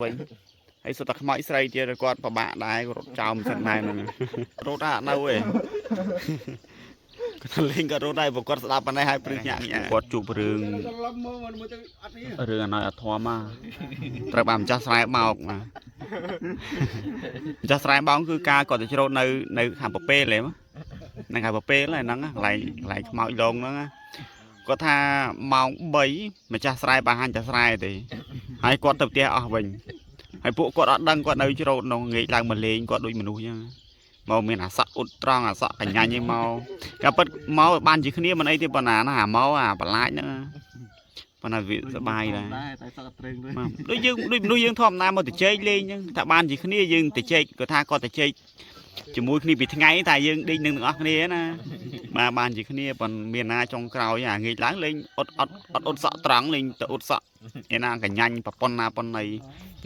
វិញហើយសុទ្ធតែខ្មោចស្រីទៀតគាត់ប្របាក់ដែរគាត់រត់ចោលមិនសិនដែរហ្នឹងរត់អត់នៅទេគាត់លេងគាត់រត់ដែរព្រោះគាត់ស្ដាប់ប៉ុណ្ណេះហើយព្រឹកញាក់គាត់ជួបរឿងអាណយអធមមកត្រូវបានម្ចាស់ស្រែបោកណាម្ចាស់ស្រែបោកគឺការគាត់ទៅជ្រោតនៅខាងប្រពេលហ្នឹងហ្នឹងហើយប្រពេលហ្នឹងកន្លែងខ្មោចលងហ្នឹងគាត់ថាម៉ោង3ម្ចាស់ស្រែបានហាញតែស្រែទេហើយគាត់ទៅផ្ទះអស់វិញហើយពួកគាត់អត់ដឹងគាត់នៅជ្រោតនោះងាកឡើងមកលេងគាត់ដូចមនុស្សអញ្ចឹងមកមានអាសក់អ៊ុតត្រង់អាសក់កញ្ញាញឯងមកកាពិតមកបានជាគ្នាមិនអីទេប៉ុណ្ណាណាអាមកអាបន្លាចហ្នឹងប៉ុន្តែវាសបាយដែរតែសក់ត្រឹងដូចយើងដូចមនុស្សយើងធម្មតាមកទៅជែកលេងអញ្ចឹងថាបានជាគ្នាយើងទៅជែកគាត់ថាគាត់ទៅជែកជាមួយគ្នាពីថ្ងៃតែយើងដេកនឹងទាំងអស់គ្នាណាបានជាគ្នាប៉ុន្តែមានណាចុងក្រោយអាងាកឡើងលេងអត់អ៊ុតសក់ត្រង់លេងទៅអ៊ុតសក់ឯណាកញ្ញាញប្រពន្ធណាប៉ុណ្ណី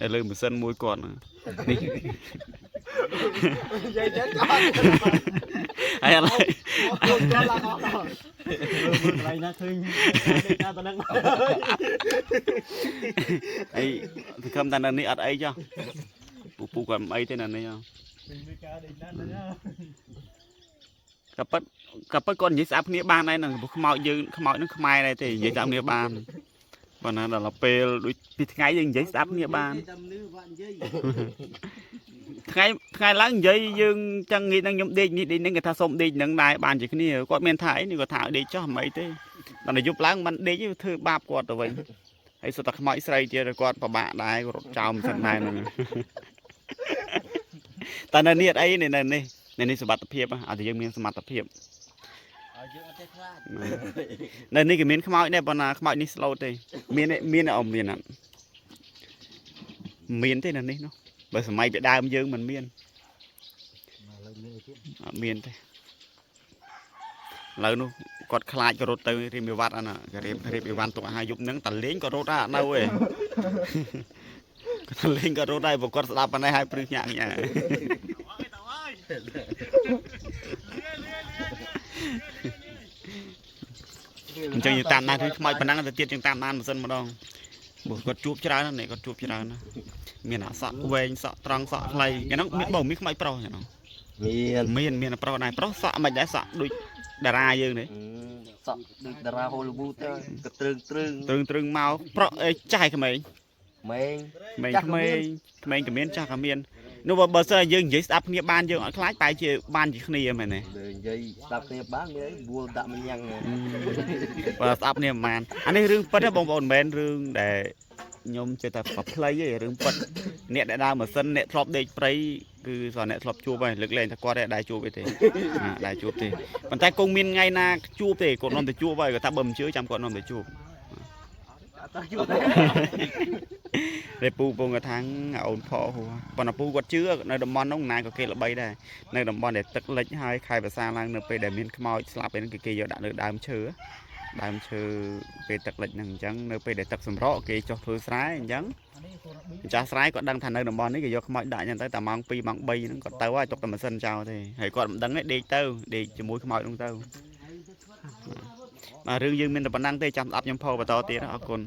នៅលើម៉ាស៊ីនមួយគាត់នេះយាយចឹងហើយឥឡូវគាត់ឡើងអស់ដល់កន្លែងណាឃើញការតំណឹងអីពីខំតែនៅនេះអត់អីចុះពូគាត់មិនអីទេនៅនេះកាពិតគាត់និយាយស្អាប់គ្នាបានដែរហ្នឹងខ្មោចយើងខ្មោចហ្នឹងខ្មែរដែរទេនិយាយស្អាប់គ្នាបានប៉ុន្តែដល់ពេលដូចពីថ្ងៃយើងនិយាយស្អាប់គ្នាបានថ្ងៃឡើងនិយាយយើងចឹងងាយនឹងខ្ញុំដេកនេះហ្នឹងគេថាសុំដេកហ្នឹងដែរបានជាគ្នាគាត់មានថាអីនេះគាត់ថាដេកចោះមិនអីទេដល់តែយប់ឡើងមិនដេកទេធ្វើបាបគាត់ទៅវិញហើយសុទ្ធតែខ្មោចស្រីទៀតគាត់ប្របាក់ដែរគាត់រត់ចោលមិនសិនដែរហ្នឹងតែនៅនេះអត់អីនៅនេះសមត្ថភាពអត់តែយើងមានសមត្ថភាពយើងអត់ទេខ្លាចនៅនេះគេមានខ្មោចដែរប៉ុន្តែខ្មោចនេះស្លូតទេមានអត់មានទេនៅនេះនោះបើសម័យពីដើមយើងមិនមានអត់មានទេឥឡូវនោះគាត់ខ្លាចក៏រត់ទៅរៀបវិវត្តអាណារៀបវិវត្តទុកអាហារយប់ហ្នឹងតែលេងក៏រត់អត់នៅទេគាត់លេងក៏រត់ដែរព្រោះគាត់ស្ដាប់ប៉ុណ្ណេះហើយព្រឹកញាក់អញ្ចឹងយើងតាមដានគឺខ្មោចប៉ុណ្ណឹងទៅទៀតយើងតាមដានម៉ាស៊ីនម្ដងព្រោះគាត់ជួបច្រើនណាស់គាត់ជួបច្រើនណាស់មានអាសក់វែងសក់ត្រង់សក់ខ្លីហ្នឹងមានខ្មោចប្រុសហ្នឹងមានប្រុសដែរប្រុសសក់មិនដែរសក់ដូចតារាយើងនេះសក់ដូចតារាហូលីវូដទៅក៏ត្រឹងមកប្រុសចាស់ឯក្មេងក្មេងក៏មានចាស់ក៏មាននោះបើសិនយើងនិយាយស្ដាប់គ្នាបានយើងអត់ខ្លាចបែរជាបានជាគ្នាមែនទេនិយាយស្ដាប់គ្នាបានមានអីវល់ដាក់មញ៉ាំងបើស្ដាប់គ្នាមិនបានអានេះរឿងពិតទេបងប្អូនមិនមែនរឿងដែលខ្ញុំចេះតែប្រផ្លៃទេរឿងពិតអ្នកដែលដើរម៉ាស៊ីនអ្នកធ្លាប់ដេកព្រៃគឺស្អាតអ្នកធ្លាប់ជួបហើយលើកលែងតែគាត់ដែរជួបទេដែរជួបទេប៉ុន្តែគង់មានថ្ងៃណាជួបទេគាត់នាំទៅជួបហើយគាត់ថាបើមិនជឿចាំគាត់នាំទៅជួបតែពូពងកថាអូនផហួរប៉ុន្តែពូគាត់ជឿនៅតំបន់នោះណាក៏គេល្បីដែរនៅតំបន់ដែលទឹកលិចហើយខែភាសាឡើងនៅពេលដែលមានខ្មោចស្លាប់ហ្នឹងគេយកដាក់លើដើមឈើពេលទឹកលិចហ្នឹងអញ្ចឹងនៅពេលដែលទឹកសម្រក់គេចុះធ្វើស្រែអញ្ចឹងម្ចាស់ស្រែគាត់ដឹងថានៅតំបន់នេះគេយកខ្មោចដាក់អញ្ចឹងទៅតែម៉ោង2ម៉ោង3ហ្នឹងគាត់ទៅហើយទុកតែម៉ាស៊ីនចោលទេហើយគាត់មិនដឹងទេដេកជាមួយខ្មោចហ្នឹងទៅបាទរឿងយើងមានតែប៉ុណ្ណឹងទេចាំស្ដាប់ខ្ញុំផបន្តទៀតអរគុណ